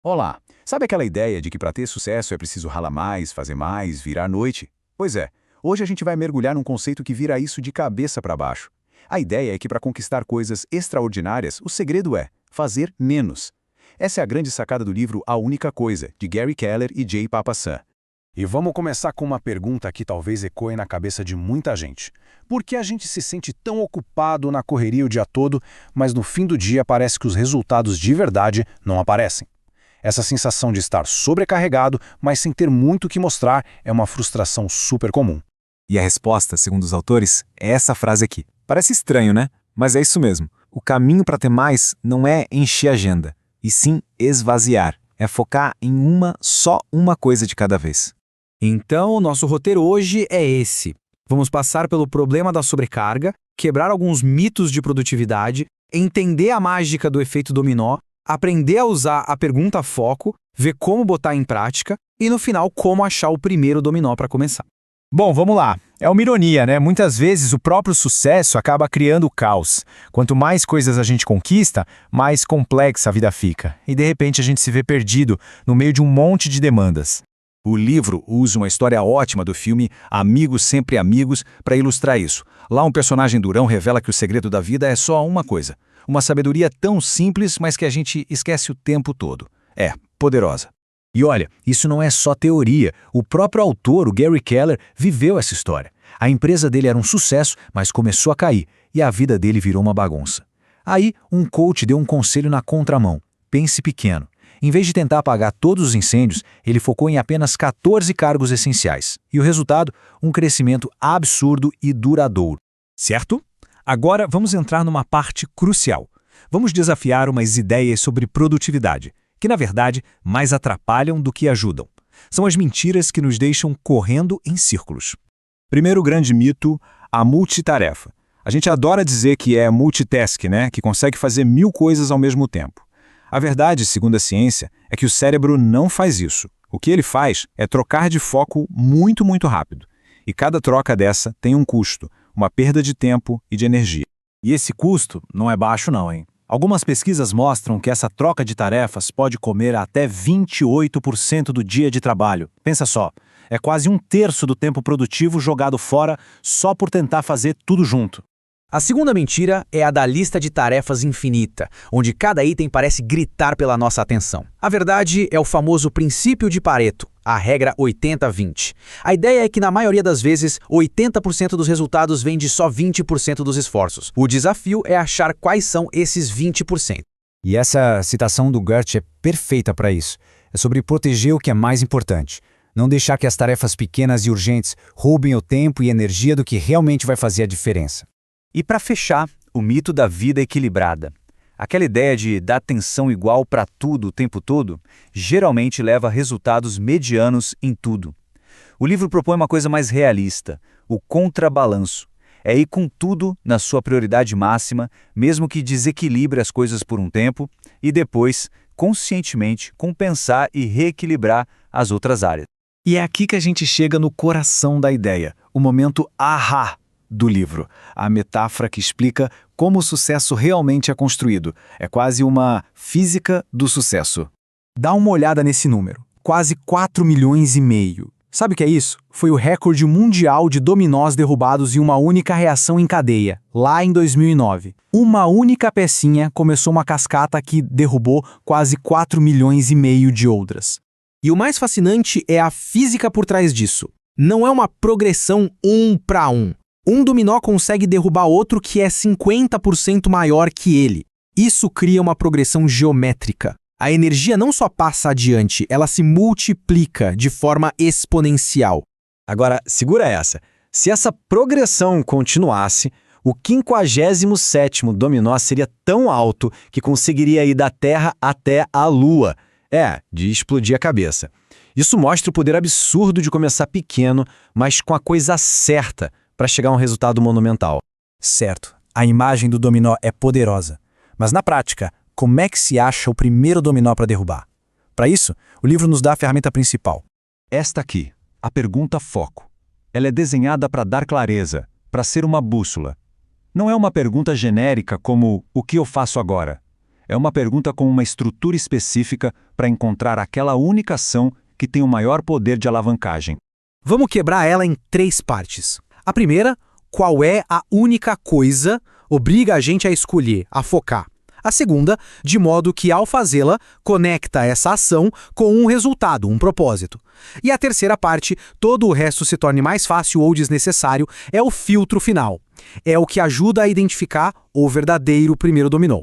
Olá, sabe aquela ideia de que para ter sucesso é preciso ralar mais, fazer mais, virar noite? Pois é, hoje a gente vai mergulhar num conceito que vira isso de cabeça para baixo. A ideia é que para conquistar coisas extraordinárias, o segredo é fazer menos. Essa é a grande sacada do livro A Única Coisa, de Gary Keller e Jay Papasan. E vamos começar com uma pergunta que talvez ecoe na cabeça de muita gente. Por que a gente se sente tão ocupado na correria o dia todo, mas no fim do dia parece que os resultados de verdade não aparecem? Essa sensação de estar sobrecarregado, mas sem ter muito o que mostrar, é uma frustração super comum. E a resposta, segundo os autores, é essa frase aqui. Parece estranho, né? Mas é isso mesmo. O caminho para ter mais não é encher a agenda, e sim esvaziar. É focar em só uma coisa de cada vez. Então, o nosso roteiro hoje é esse. Vamos passar pelo problema da sobrecarga, quebrar alguns mitos de produtividade, entender a mágica do efeito dominó, aprender a usar a pergunta foco, ver como botar em prática e, no final, como achar o primeiro dominó para começar. Bom, vamos lá. É uma ironia, né? Muitas vezes o próprio sucesso acaba criando caos. Quanto mais coisas a gente conquista, mais complexa a vida fica. E de repente a gente se vê perdido no meio de um monte de demandas. O livro usa uma história ótima do filme Amigos Sempre Amigos para ilustrar isso. Lá um personagem durão revela que o segredo da vida é só uma coisa. Uma sabedoria tão simples, mas que a gente esquece o tempo todo. É, poderosa. E olha, isso não é só teoria. O próprio autor, o Gary Keller, viveu essa história. A empresa dele era um sucesso, mas começou a cair, e a vida dele virou uma bagunça. Aí, um coach deu um conselho na contramão. Pense pequeno. Em vez de tentar apagar todos os incêndios, ele focou em apenas 14 cargos essenciais. E o resultado? Um crescimento absurdo e duradouro. Certo? Agora vamos entrar numa parte crucial. Vamos desafiar umas ideias sobre produtividade, que na verdade mais atrapalham do que ajudam. São as mentiras que nos deixam correndo em círculos. Primeiro grande mito, a multitarefa. A gente adora dizer que é multitask, né? Que consegue fazer 1000 coisas ao mesmo tempo. A verdade, segundo a ciência, é que o cérebro não faz isso. O que ele faz é trocar de foco muito, muito rápido. E cada troca dessa tem um custo, uma perda de tempo e de energia. E esse custo não é baixo não, hein? Algumas pesquisas mostram que essa troca de tarefas pode comer até 28% do dia de trabalho. Pensa só, é quase 1/3 do tempo produtivo jogado fora só por tentar fazer tudo junto. A segunda mentira é a da lista de tarefas infinita, onde cada item parece gritar pela nossa atenção. A verdade é o famoso princípio de Pareto, a regra 80-20. A ideia é que, na maioria das vezes, 80% dos resultados vem de só 20% dos esforços. O desafio é achar quais são esses 20%. E essa citação do Gert é perfeita para isso. É sobre proteger o que é mais importante. Não deixar que as tarefas pequenas e urgentes roubem o tempo e energia do que realmente vai fazer a diferença. E para fechar, o mito da vida equilibrada. Aquela ideia de dar atenção igual para tudo o tempo todo, geralmente leva a resultados medianos em tudo. O livro propõe uma coisa mais realista, o contrabalanço. É ir com tudo na sua prioridade máxima, mesmo que desequilibre as coisas por um tempo, e depois, conscientemente, compensar e reequilibrar as outras áreas. E é aqui que a gente chega no coração da ideia, o momento ahá do livro, a metáfora que explica como o sucesso realmente é construído. É quase uma física do sucesso. Dá uma olhada nesse número, quase 4,5 milhões. Sabe o que é isso? Foi o recorde mundial de dominós derrubados em uma única reação em cadeia, lá em 2009. Uma única pecinha começou uma cascata que derrubou quase 4,5 milhões de outras. E o mais fascinante é a física por trás disso. Não é uma progressão 1 para 1. Um dominó consegue derrubar outro que é 50% maior que ele. Isso cria uma progressão geométrica. A energia não só passa adiante, ela se multiplica de forma exponencial. Agora, segura essa. Se essa progressão continuasse, o 57º dominó seria tão alto que conseguiria ir da Terra até a Lua. De explodir a cabeça. Isso mostra o poder absurdo de começar pequeno, mas com a coisa certa, para chegar a um resultado monumental. Certo, a imagem do dominó é poderosa. Mas na prática, como é que se acha o primeiro dominó para derrubar? Para isso, o livro nos dá a ferramenta principal. Esta aqui, a pergunta foco. Ela é desenhada para dar clareza, para ser uma bússola. Não é uma pergunta genérica como o que eu faço agora. É uma pergunta com uma estrutura específica para encontrar aquela única ação que tem o maior poder de alavancagem. Vamos quebrar ela em 3 partes. A primeira, qual é a única coisa, obriga a gente a escolher, a focar. A segunda, de modo que ao fazê-la, conecta essa ação com um resultado, um propósito. E a terceira parte, todo o resto se torne mais fácil ou desnecessário, é o filtro final. É o que ajuda a identificar o verdadeiro primeiro dominó.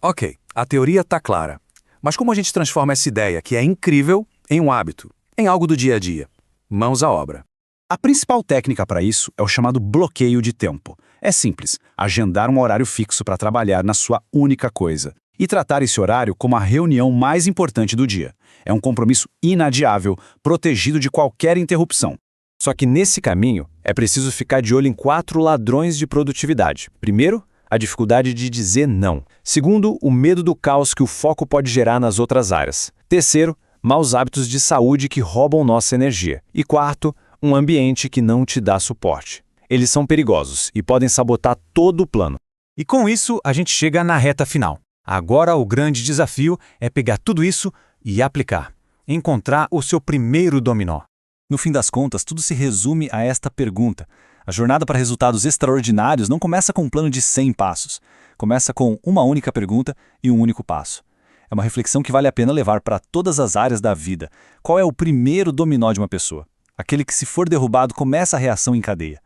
Ok, a teoria está clara. Mas como a gente transforma essa ideia, que é incrível, em um hábito, em algo do dia a dia? Mãos à obra. A principal técnica para isso é o chamado bloqueio de tempo. É simples, agendar um horário fixo para trabalhar na sua única coisa e tratar esse horário como a reunião mais importante do dia. É um compromisso inadiável, protegido de qualquer interrupção. Só que nesse caminho é preciso ficar de olho em 4 ladrões de produtividade. Primeiro, a dificuldade de dizer não. Segundo, o medo do caos que o foco pode gerar nas outras áreas. Terceiro, maus hábitos de saúde que roubam nossa energia. E quarto, um ambiente que não te dá suporte. Eles são perigosos e podem sabotar todo o plano. E com isso, a gente chega na reta final. Agora o grande desafio é pegar tudo isso e aplicar. Encontrar o seu primeiro dominó. No fim das contas, tudo se resume a esta pergunta. A jornada para resultados extraordinários não começa com um plano de 100 passos. Começa com uma única pergunta e um único passo. É uma reflexão que vale a pena levar para todas as áreas da vida. Qual é o primeiro dominó de uma pessoa? Aquele que, se for derrubado, começa a reação em cadeia.